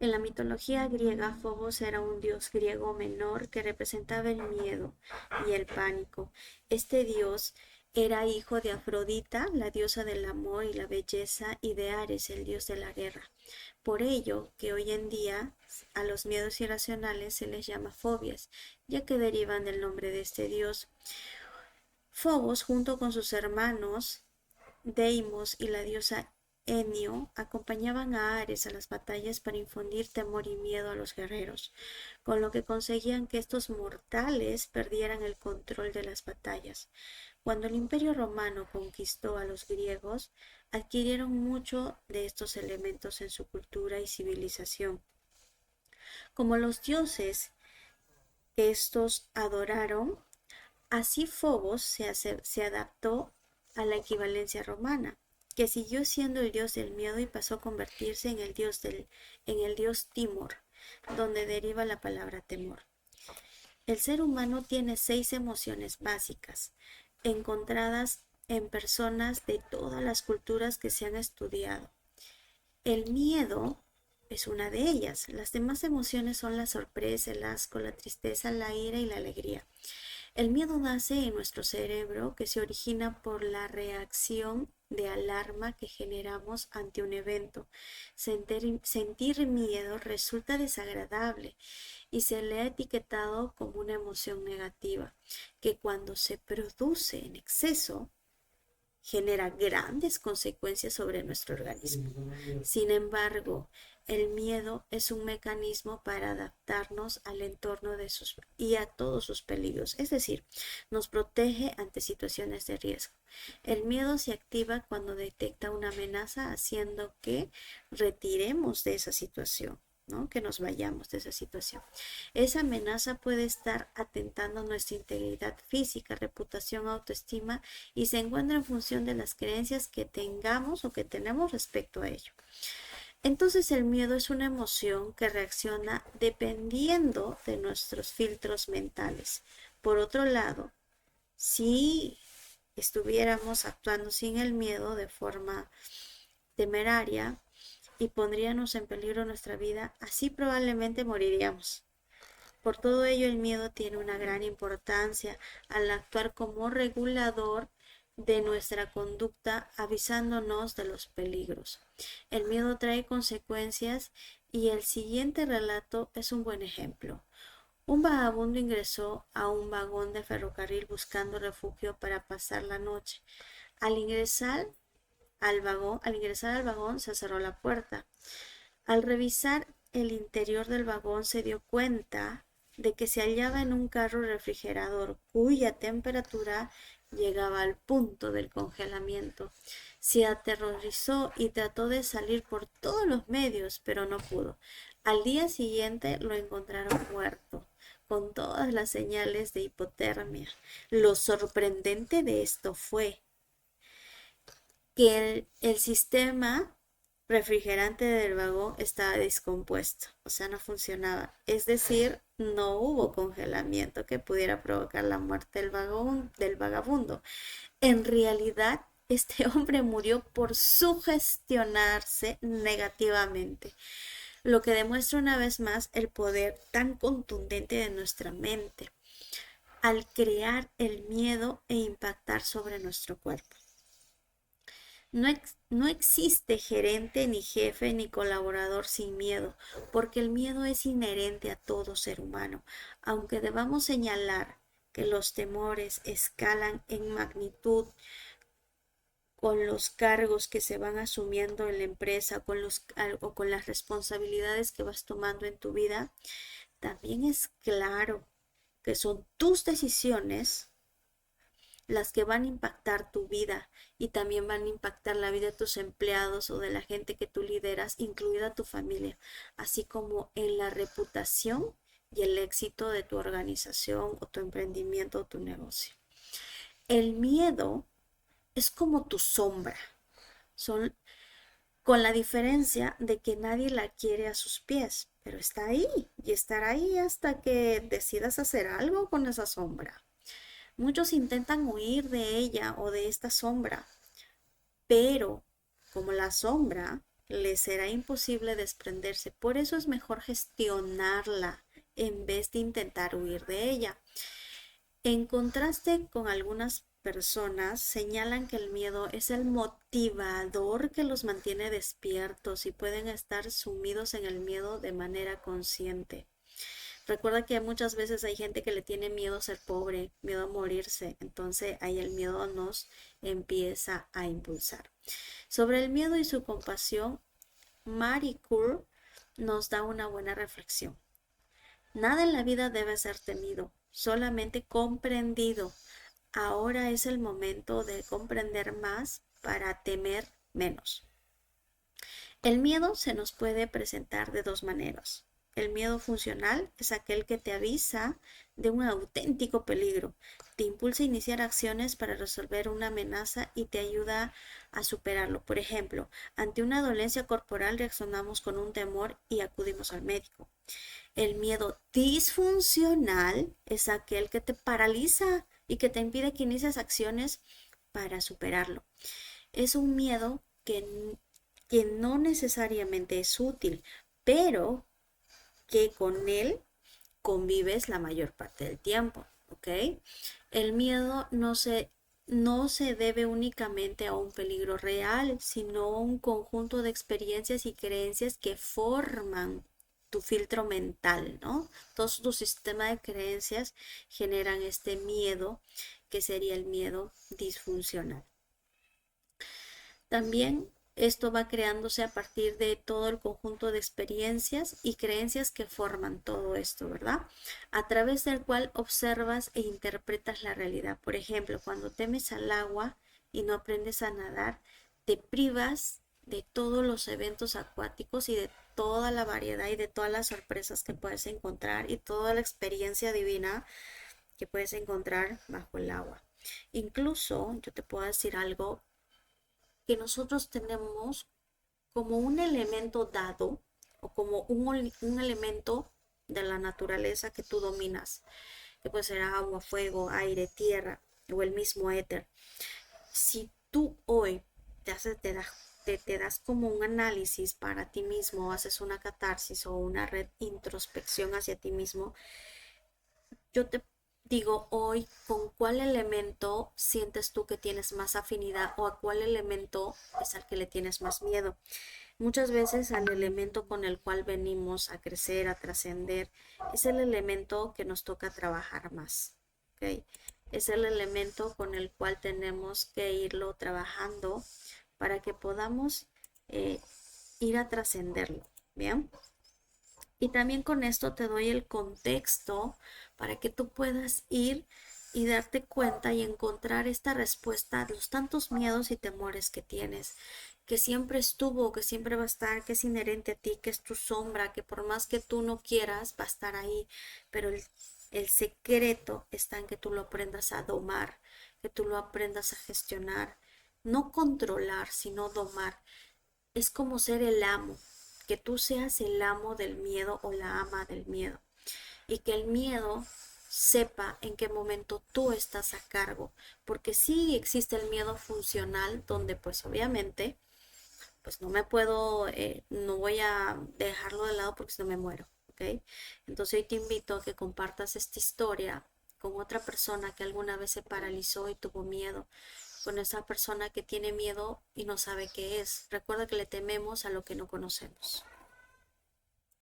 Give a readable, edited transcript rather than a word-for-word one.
En la mitología griega, Fobos era un dios griego menor que representaba el miedo y el pánico. Este dios era hijo de Afrodita, la diosa del amor y la belleza, y de Ares, el dios de la guerra. Por ello que hoy en día a los miedos irracionales se les llama fobias, ya que derivan del nombre de este dios. Fobos, junto con sus hermanos Deimos y la diosa Enio, acompañaban a Ares a las batallas para infundir temor y miedo a los guerreros, con lo que conseguían que estos mortales perdieran el control de las batallas. Cuando el Imperio Romano conquistó a los griegos, adquirieron mucho de estos elementos en su cultura y civilización. Como los dioses que estos adoraron, así Fobos se adaptó a la equivalencia romana, que siguió siendo el dios del miedo y pasó a convertirse en el dios Timor, donde deriva la palabra temor. El ser humano tiene 6 emociones básicas, encontradas en personas de todas las culturas que se han estudiado. El miedo es una de ellas. Las demás emociones son la sorpresa, el asco, la tristeza, la ira y la alegría. El miedo nace en nuestro cerebro, que se origina por la reacción de alarma que generamos ante un evento. Sentir miedo resulta desagradable y se le ha etiquetado como una emoción negativa, que cuando se produce en exceso genera grandes consecuencias sobre nuestro organismo. Sin embargo, el miedo es un mecanismo para adaptarnos al entorno y a todos sus peligros, es decir, nos protege ante situaciones de riesgo. El miedo se activa cuando detecta una amenaza, haciendo que retiremos de esa situación. ¿No? Que nos vayamos de esa situación. Esa amenaza puede estar atentando nuestra integridad física, reputación, autoestima y se encuentra en función de las creencias que tengamos o que tenemos respecto a ello. Entonces el miedo es una emoción que reacciona dependiendo de nuestros filtros mentales. Por otro lado, si estuviéramos actuando sin el miedo de forma temeraria y pondríamos en peligro nuestra vida, así probablemente moriríamos. Por todo ello, el miedo tiene una gran importancia al actuar como regulador de nuestra conducta, avisándonos de los peligros. El miedo trae consecuencias y el siguiente relato es un buen ejemplo. Un vagabundo ingresó a un vagón de ferrocarril buscando refugio para pasar la noche. Al ingresar al vagón se cerró la puerta. Al revisar el interior del vagón se dio cuenta de que se hallaba en un carro refrigerador cuya temperatura llegaba al punto del congelamiento. Se aterrorizó y trató de salir por todos los medios, pero no pudo. Al día siguiente lo encontraron muerto, con todas las señales de hipotermia. Lo sorprendente de esto fue que el sistema refrigerante del vagón estaba descompuesto, o sea, no funcionaba. Es decir, no hubo congelamiento que pudiera provocar la muerte del vagabundo. En realidad, este hombre murió por sugestionarse negativamente, lo que demuestra una vez más el poder tan contundente de nuestra mente al crear el miedo e impactar sobre nuestro cuerpo. No existe gerente, ni jefe, ni colaborador sin miedo, porque el miedo es inherente a todo ser humano, aunque debamos señalar que los temores escalan en magnitud con los cargos que se van asumiendo en la empresa o con las responsabilidades que vas tomando en tu vida. También es claro que son tus decisiones las que van a impactar tu vida y también van a impactar la vida de tus empleados o de la gente que tú lideras, incluida tu familia, así como en la reputación y el éxito de tu organización o tu emprendimiento o tu negocio. El miedo es como tu sombra, son con la diferencia de que nadie la quiere a sus pies, pero está ahí y estará ahí hasta que decidas hacer algo con esa sombra. Muchos intentan huir de ella o de esta sombra, pero como la sombra le será imposible desprenderse. Por eso es mejor gestionarla en vez de intentar huir de ella. En contraste con algunas personas, señalan que el miedo es el motivador que los mantiene despiertos y pueden estar sumidos en el miedo de manera consciente. Recuerda que muchas veces hay gente que le tiene miedo a ser pobre, miedo a morirse, entonces ahí el miedo nos empieza a impulsar. Sobre el miedo y su compasión, Marie Curie nos da una buena reflexión. Nada en la vida debe ser temido, solamente comprendido. Ahora es el momento de comprender más para temer menos. El miedo se nos puede presentar de dos maneras. El miedo funcional es aquel que te avisa de un auténtico peligro, te impulsa a iniciar acciones para resolver una amenaza y te ayuda a superarlo. Por ejemplo, ante una dolencia corporal reaccionamos con un temor y acudimos al médico. El miedo disfuncional es aquel que te paraliza y que te impide que inicies acciones para superarlo. Es un miedo que no necesariamente es útil, pero que con él convives la mayor parte del tiempo, ¿ok? El miedo no se debe únicamente a un peligro real, sino a un conjunto de experiencias y creencias que forman tu filtro mental, ¿no? Todo tu sistema de creencias generan este miedo, que sería el miedo disfuncional. También esto va creándose a partir de todo el conjunto de experiencias y creencias que forman todo esto, ¿verdad? A través del cual observas e interpretas la realidad. Por ejemplo, cuando temes al agua y no aprendes a nadar, te privas de todos los eventos acuáticos y de toda la variedad y de todas las sorpresas que puedes encontrar y toda la experiencia divina que puedes encontrar bajo el agua. Incluso yo te puedo decir algo que nosotros tenemos como un elemento dado o como un elemento de la naturaleza que tú dominas, que puede ser agua, fuego, aire, tierra o el mismo éter. Si tú hoy te das como un análisis para ti mismo, haces una catarsis o una introspección hacia ti mismo, yo te digo hoy con cuál elemento sientes tú que tienes más afinidad o a cuál elemento es al que le tienes más miedo. Muchas veces al elemento con el cual venimos a crecer, a trascender, es el elemento que nos toca trabajar más. ¿Okay? Es el elemento con el cual tenemos que irlo trabajando para que podamos ir a trascenderlo. ¿Bien? Y también con esto te doy el contexto para que tú puedas ir y darte cuenta y encontrar esta respuesta a los tantos miedos y temores que tienes, que siempre estuvo, que siempre va a estar, que es inherente a ti, que es tu sombra, que por más que tú no quieras, va a estar ahí, pero el secreto está en que tú lo aprendas a domar, que tú lo aprendas a gestionar, no controlar, sino domar. Es como ser el amo, que tú seas el amo del miedo o la ama del miedo y que el miedo sepa en qué momento tú estás a cargo, porque sí existe el miedo funcional donde pues obviamente pues no voy a dejarlo de lado porque si no me muero, ¿ok? Entonces hoy te invito a que compartas esta historia con otra persona que alguna vez se paralizó y tuvo miedo, con esa persona que tiene miedo y no sabe qué es. Recuerda que le tememos a lo que no conocemos.